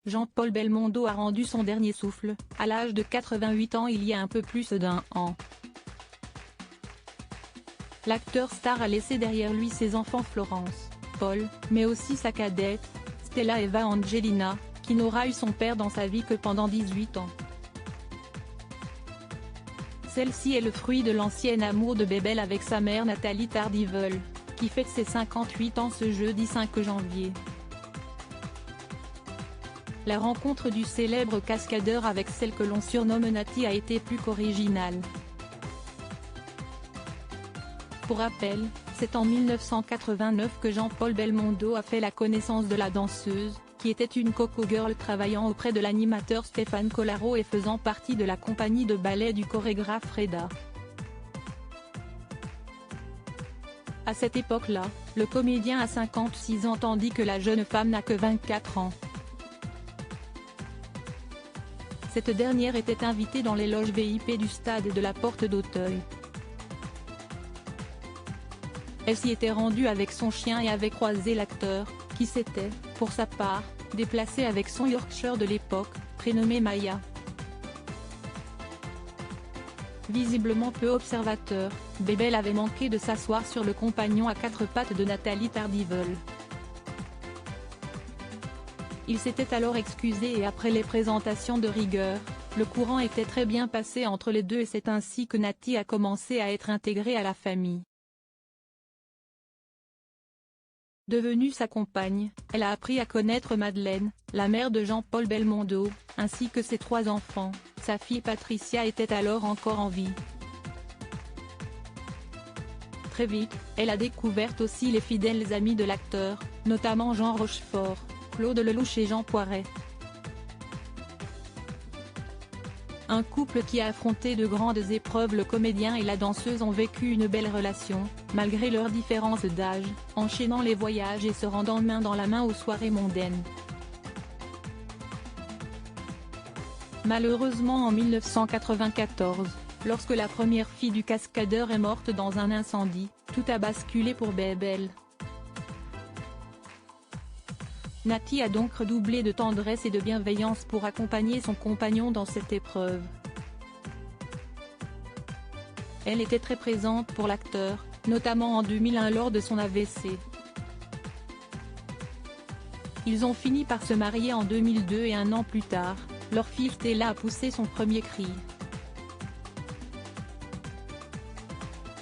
Jean-Paul Belmondo a rendu son dernier souffle, à l'âge de 88 ans il y a un peu plus d'un an. L'acteur star a laissé derrière lui ses enfants Florence, Paul, mais aussi sa cadette, Stella Eva Angelina, qui n'aura eu son père dans sa vie que pendant 18 ans. Celle-ci est le fruit de l'ancien amour de Bébel avec sa mère Nathalie Tardivel, qui fête ses 58 ans ce jeudi 5 janvier. La rencontre du célèbre cascadeur avec celle que l'on surnomme Nati a été plus qu'originale. Pour rappel, c'est en 1989 que Jean-Paul Belmondo a fait la connaissance de la danseuse, qui était une coco girl travaillant auprès de l'animateur Stéphane Collaro et faisant partie de la compagnie de ballet du chorégraphe Reda. À cette époque-là, le comédien a 56 ans tandis que la jeune femme n'a que 24 ans. Cette dernière était invitée dans les loges VIP du stade et de la Porte d'Auteuil. Elle s'y était rendue avec son chien et avait croisé l'acteur, qui s'était, pour sa part, déplacé avec son Yorkshire de l'époque, prénommé Maya. Visiblement peu observateur, Bébel avait manqué de s'asseoir sur le compagnon à quatre pattes de Nathalie Tardivel. Il s'était alors excusé et après les présentations de rigueur, le courant était très bien passé entre les deux et c'est ainsi que Nati a commencé à être intégrée à la famille. Devenue sa compagne, elle a appris à connaître Madeleine, la mère de Jean-Paul Belmondo, ainsi que ses trois enfants. Sa fille Patricia était alors encore en vie. Très vite, elle a découvert aussi les fidèles amis de l'acteur, notamment Jean Rochefort, Claude Lelouch et Jean Poiret. Un couple qui a affronté de grandes épreuves. Le comédien et la danseuse ont vécu une belle relation, malgré leurs différences d'âge, enchaînant les voyages et se rendant main dans la main aux soirées mondaines. Malheureusement en 1994, lorsque la première fille du cascadeur est morte dans un incendie, tout a basculé pour Bébel. Nati a donc redoublé de tendresse et de bienveillance pour accompagner son compagnon dans cette épreuve. Elle était très présente pour l'acteur, notamment en 2001 lors de son AVC. Ils ont fini par se marier en 2002 et un an plus tard, leur fille Stella a poussé son premier cri.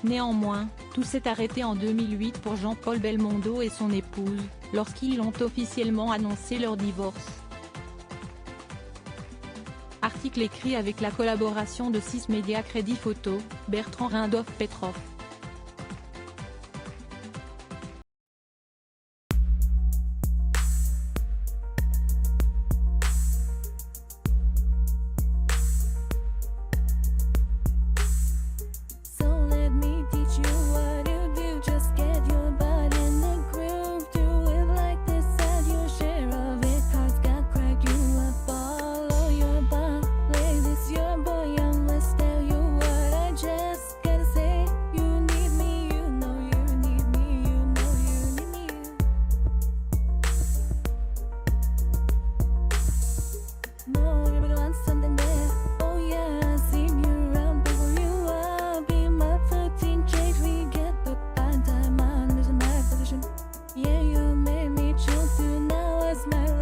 Néanmoins, tout s'est arrêté en 2008 pour Jean-Paul Belmondo et son épouse, lorsqu'ils ont officiellement annoncé leur divorce. Article écrit avec la collaboration de 6 médias Crédit Photo, Bertrand Rindoff Petrov. Yeah, you made me choose to now as my